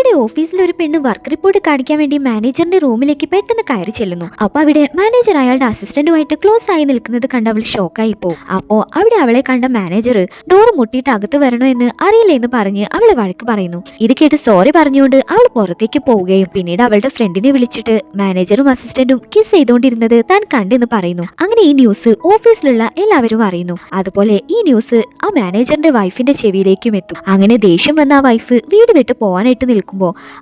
അവിടെ ഓഫീസിൽ ഒരു പെണ്ണ് വർക്ക് റിപ്പോർട്ട് കാണിക്കാൻ വേണ്ടി മാനേജറിന്റെ റൂമിലേക്ക് പെട്ടെന്ന് കയറി ചെല്ലുന്നു. അപ്പൊ അവിടെ മാനേജർ അയാളുടെ അസിസ്റ്റന്റുമായിട്ട് ക്ലോസ് ആയി നിൽക്കുന്നത് കണ്ട് അവൾ ഷോക്കായി പോകും. അപ്പോ അവിടെ അവളെ കണ്ട മാനേജർ ഡോർ മുട്ടിയിട്ട് അകത്ത് വരണോ എന്ന് അറിയില്ല എന്ന് പറഞ്ഞ് അവളെ വഴക്ക് പറയുന്നു. ഇത് കേട്ട് സോറി പറഞ്ഞുകൊണ്ട് അവൾ പുറത്തേക്ക് പോവുകയും പിന്നീട് അവളുടെ ഫ്രണ്ടിനെ വിളിച്ചിട്ട് മാനേജറും അസിസ്റ്റന്റും കിസ് ചെയ്തുകൊണ്ടിരുന്നത് താൻ കണ്ടെന്ന് പറയുന്നു. അങ്ങനെ ഈ ന്യൂസ് ഓഫീസിലുള്ള എല്ലാവരും അറിയുന്നു. അതുപോലെ ഈ ന്യൂസ് ആ മാനേജറിന്റെ വൈഫിന്റെ ചെവിയിലേക്കും എത്തും. അങ്ങനെ ദേഷ്യം വന്ന ആ വൈഫ് വീട് വിട്ട് പോവാനായിട്ട് നിൽക്കുമ്പോൾ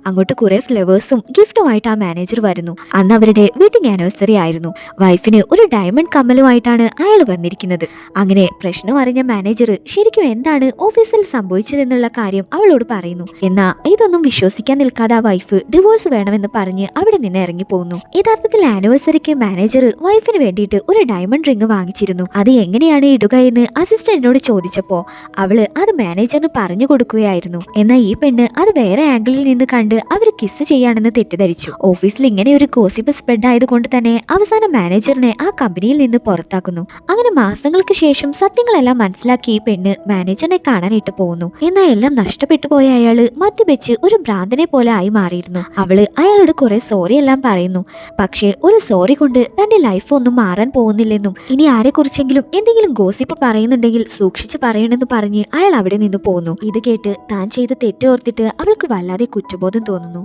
അങ്ങോട്ട് കുറെ ഫ്ലവേഴ്സും ഗിഫ്റ്റുമായിട്ട് ആ മാനേജർ വരുന്നു. അന്ന് അവരുടെ വെഡിങ് ആനിവേഴ്സറി ആയിരുന്നു. വൈഫിന് ഒരു ഡയമണ്ട് കമ്മലുമായിട്ടാണ് അയാൾ വന്നിരിക്കുന്നത്. അങ്ങനെ പ്രശ്നം അറിഞ്ഞ മാനേജർ ശരിക്കും എന്താണ് ഓഫീസിൽ സംഭവിച്ചതെന്നുള്ള കാര്യം അവളോട് പറയുന്നു. എന്നാൽ ഇതൊന്നും വിശ്വസിക്കാൻ നിൽക്കാതെ ആ വൈഫ് ഡിവോഴ്സ് വേണമെന്ന് പറഞ്ഞ് അവിടെ നിന്ന് ഇറങ്ങി പോകുന്നു. യഥാർത്ഥത്തിൽ ആനിവേഴ്സറിക്ക് മാനേജർ വൈഫിന് വേണ്ടിയിട്ട് ഒരു ഡയമണ്ട് റിംഗ് വാങ്ങിച്ചിരുന്നു. അത് എങ്ങനെയാണ് ഇടുക എന്ന് അസിസ്റ്റന്റിനോട് ചോദിച്ചപ്പോ അവള് അത് മാനേജറിന് പറഞ്ഞു കൊടുക്കുകയായിരുന്നു. എന്നാൽ ഈ പെണ്ണ് അത് വേറെ ആംഗിളിൽ നിന്ന് കണ്ട് അവർ കിസ് ചെയ്യാണെന്ന് തെറ്റിദ്ധരിച്ചു. ഓഫീസിൽ ഇങ്ങനെ ഒരു ഗോസിപ്പ് സ്പ്രെഡ് ആയതുകൊണ്ട് തന്നെ അവസാനം മാനേജറിനെ ആ കമ്പനിയിൽ നിന്ന് പുറത്താക്കുന്നു. അങ്ങനെ മാസങ്ങൾക്ക് ശേഷം സത്യങ്ങളെല്ലാം മനസ്സിലാക്കി ഈ പെണ്ണ് മാനേജറിനെ കാണാനായിട്ട് പോകുന്നു. എന്നാൽ എല്ലാം നഷ്ടപ്പെട്ടു പോയ അയാള് മദ്യപിച്ച് ഒരു ഭ്രാന്തനെ പോലെ ആയി മാറിയിരുന്നു. അവള് അയാളോട് കുറെ സോറി എല്ലാം പറയുന്നു. പക്ഷേ ഒരു സോറി കൊണ്ട് തന്റെ ലൈഫ് ഒന്നും മാറാൻ പോകുന്നില്ലെന്നും ഇനി ആരെക്കുറിച്ചെങ്കിലും എന്തെങ്കിലും ഗോസിപ്പ് പറയുന്നുണ്ടെങ്കിൽ സൂക്ഷിച്ച് പറയണമെന്ന് പറഞ്ഞ് അയാൾ അവിടെ നിന്ന് പോകുന്നു. ഇത് കേട്ട് താൻ ചെയ്ത തെറ്റ് ഓർത്തിട്ട് അവൾക്ക് വല്ലാതെ കുറ്റബോധം തോന്നുന്നു.